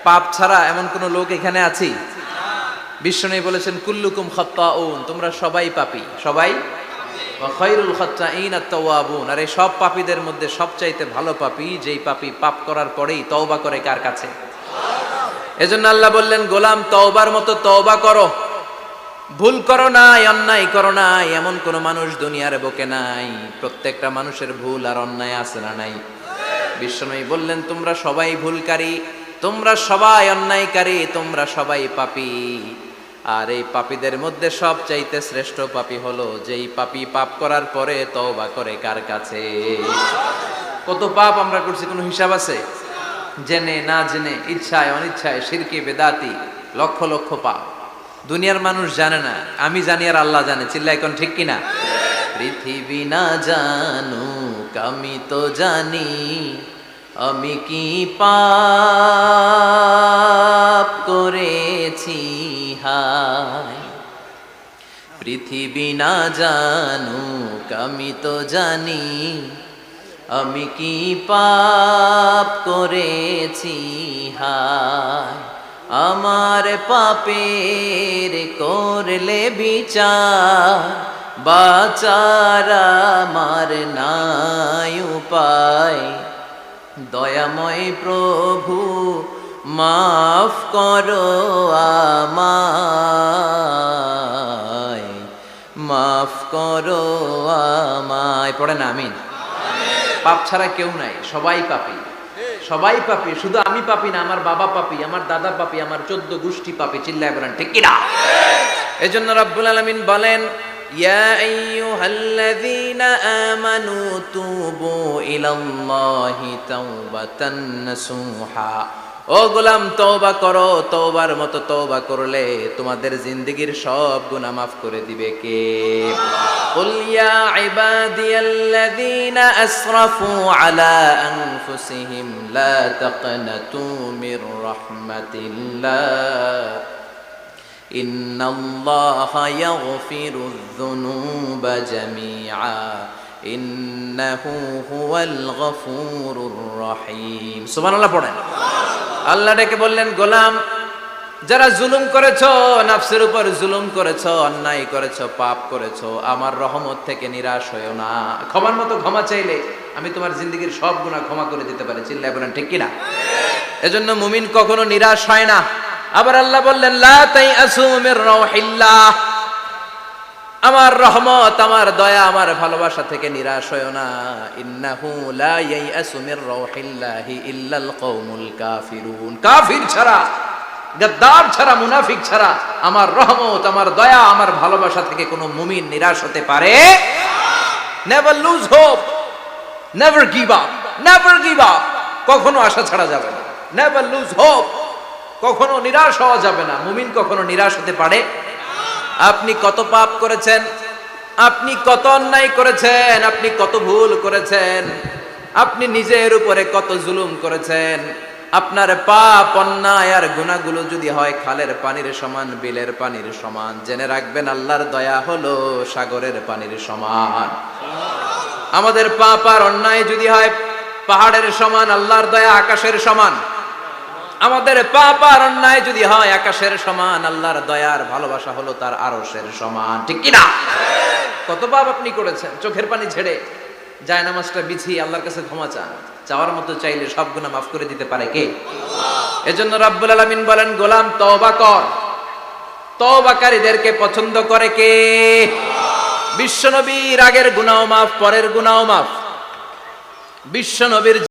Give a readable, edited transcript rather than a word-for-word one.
পাপ ছাড়া এমন কোন লোক এখানে আছি? বিশ্বনবী বলেছেন কুল্লুকুম খাত্তাউন, তোমরা সবাই পাপী, সবাই। ওয়া খায়রুল খাত্তাইন আত-তাওয়াবুন, আর এই সব পাপীদের মধ্যে সবচাইতে ভালো পাপী যেই পাপী পাপ করার পরেই তওবা করে। কার কাছে? এজন্য আল্লাহ বললেন, গোলাম তওবার মতো তওবা করো, ভুল করো নাই, অন্যায় করো নাই, এমন কোন মানুষ দুনিয়ার বুকে নাই। প্রত্যেকটা মানুষের ভুল আর অন্যায় আছে না নাই? বিশ্বনবী বললেন, তোমরা সবাই ভুলকারী, তোমরা সবাই অন্যায়কারী, তোমরা সবাই পাপী। আর এই পাপীদের মধ্যে সবচাইতে শ্রেষ্ঠ পাপী হলো যেই পাপী পাপ করার পরে তওবা করে। কার কাছে? কত পাপ আমরা করছি, কোনো হিসাব আছে? জেনে না জেনে, ইচ্ছায় অনিচ্ছায়, শিরকে বেদাতি, লক্ষ লক্ষ পাপ। দুনিয়ার মানুষ জানে না, আমি জানি আর আল্লাহ জানে। চিল্লা এখন ঠিক কিনা? পৃথিবী না জানুক আমি তো জানি, আমি কি পাপ করেছি হায়। পৃথিবী না জানুক আমি তো জানি, আমি কি পাপ করেছি হায়। আমার পাপের করলে বিচার, বাঁচার আমার নাই উপায়। দয়াময় প্রভু মাফ করো আমায়, মাফ করো আমায়। পড়েন আমিন। পাপ ছাড়া কেউ নাই, সবাই পাপী, সবাই পাপী। শুধু আমি পাপী না, আমার বাবা পাপী, আমার দাদা পাপী, আমার 14 গোষ্ঠী পাপী। চিল্লায় বলেন ঠিক কিনা? এজন্য রব্বুল আলামিন বলেন, ইয়া আইয়ুহাল্লাযীনা আমানু তুবু ইলাল্লাহি তাওবাতান নাসুহা। ও গোলাম তওবা করো, তওবার মতো তওবা করলে তোমাদের জিন্দেগীর সব গুনাহ মাফ করে দিবে কে? কুল ইয়া ইবাদিয়াল্লাযীনা আসরাফু আলা আনফুসিহিম লা তাকনাতু মির রাহমাতিল্লাহ ইন্নাল্লাহা ইয়াগফিরুয যুনুবা জামিআ ইন্নাহু হুয়াল গফুরুর রহিম। সুবহানাল্লাহ পড়েন। আল্লাহ ডেকে বললেন, গোলাম যারা জুলুম করেছো, নফসের উপর জুলুম করেছো, অন্যায় করেছো, পাপ করেছো, আমার রহমত থেকে নিরাশ হয়ো না। ক্ষমার মতো ক্ষমা চাইলে আমি তোমার জিন্দেগীর সব গুনাহ ক্ষমা করে দিতে পারি। চিল্লায় বলেন ঠিক কিনা? এজন্য মুমিন কখনো নিরাশ হয় না। আবার আল্লাহ বললেন, লা তাইআসু মির রাউহিল্লাহ, আমার রহমত, আমার দয়া, আমার ভালোবাসা থেকে নিরাশ হয়ো না। ইন্নাহু লা ইয়াইআসু মির রাউহিল্লাহি ইল্লাল কওমুল কাফিরুন, কাফির ছাড়া, গাদ্দার ছাড়া, মুনাফিক ছাড়া আমার রহমত, আমার দয়া, আমার ভালোবাসা থেকে কোনো মুমিন নিরাশ হতে পারে না। Never lose hope, never give up, never give up, কখনো আশা ছাড়া যাবে না। নেভার লুজ হোপ, কখনো নিরাশ হওয়া যাবে না। মুমিন কখনো নিরাশ হতে পারে। আপনি কত পাপ করেছেন, আপনি কত অন্যায় করেছেন, আপনি কত ভুল করেছেন, আপনি নিজের উপরে কত জুলুম করেছেন। আপনার পাপ, অন্যায় আর গুনাহগুলো যদি হয় খালের পানির সমান, বিলের পানির সমান, জেনে রাখবেন আল্লাহর দয়া হলো সাগরের পানির সমান। আমাদের পাপ আর অন্যায় যদি হয় পাহাড়ের সমান, আল্লাহর দয়া আকাশের সমান। আমাদের পাপ আর অন্যায় যদি হয় আকাশের সমান, আল্লাহর দয়ার ভালোবাসা হলো তার আরশের সমান। ঠিক কিনা? কত পাপ আপনি করেছেন, চোখের পানি ছেড়ে জায়নামাজটা বিছিয়ে আল্লাহর কাছে ক্ষমা চান। চাওয়ার মতো চাইলে সব গুনাহ মাফ করে দিতে পারে কে? এজন্য রব্বুল আলামিন বলেন, গোলাম তওবা কর। তওবাকারীদেরকে পছন্দ করে কে? বিশ্বনবীর আগের গুনাহ মাফ, পরের গুনাহ মাফ। বিশ্বনবীর